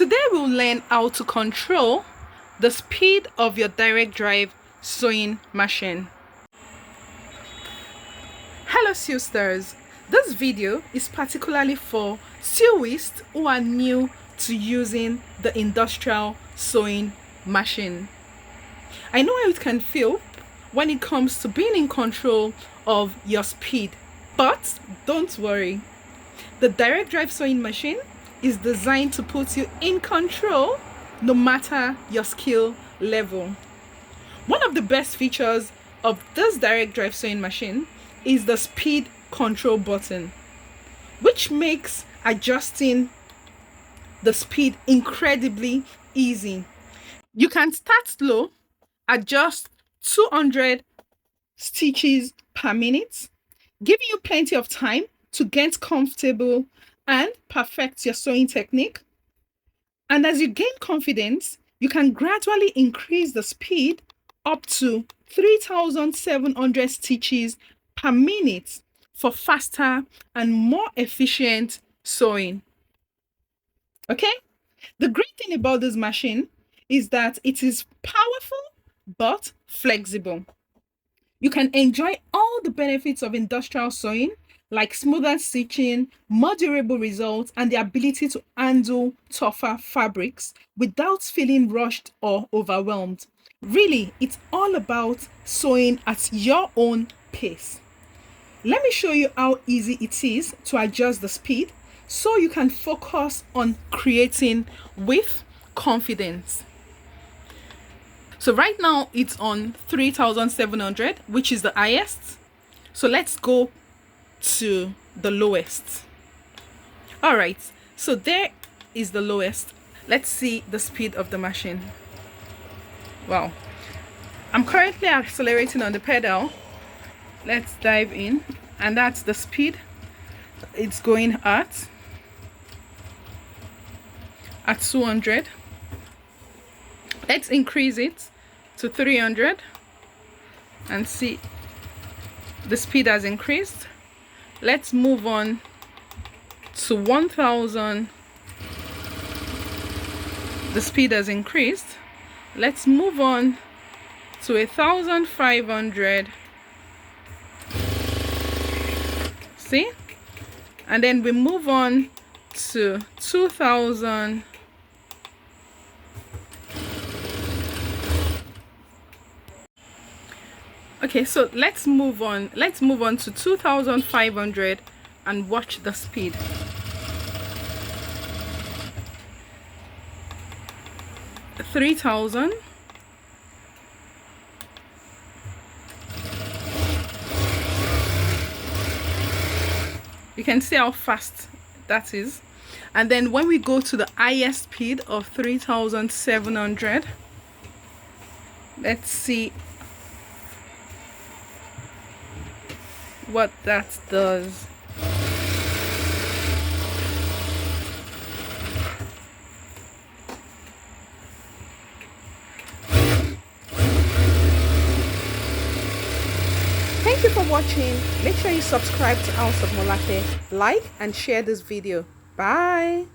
Today we'll learn how to control the speed of your direct drive sewing machine. Hello sewsters, this video is particularly for sewists who are new to using the industrial sewing machine. I know how it can feel when it comes to being in control of your speed, but don't worry. The direct drive sewing machine is designed to put you in control no matter your skill level. One of the best features of this direct drive sewing machine is the speed control button, which makes adjusting the speed incredibly easy. You can start slow, adjust 200 stitches per minute, giving you plenty of time to get comfortable and perfect your sewing technique. And as you gain confidence, you can gradually increase the speed up to 3,700 stitches per minute for faster and more efficient sewing. Okay? The great thing about this machine is that it is powerful but flexible. You can enjoy all the benefits of industrial sewing, like smoother stitching, more durable results, and the ability to handle tougher fabrics without feeling rushed or overwhelmed. Really, it's all about sewing at your own pace. Let me show you how easy it is to adjust the speed so you can focus on creating with confidence. So right now it's on 3,700, which is the highest. So let's go to the lowest. All right, so there is the lowest. Let's see the speed of the machine. Wow, I'm currently accelerating on the pedal. Let's dive in, and that's the speed it's going at 200. Let's increase it to 300 and see the speed has increased. Let's move on to 1,000. The speed has increased. Let's move on to 1,500. See? And then we move on to 2,000. Okay, so let's move on to 2,500 and watch the speed. Three thousand. You can see how fast that is. And then when we go to the highest speed of 3,700, let's see what that does. Thank you for watching. Make sure you subscribe to House of Molake, like and share this video. Bye.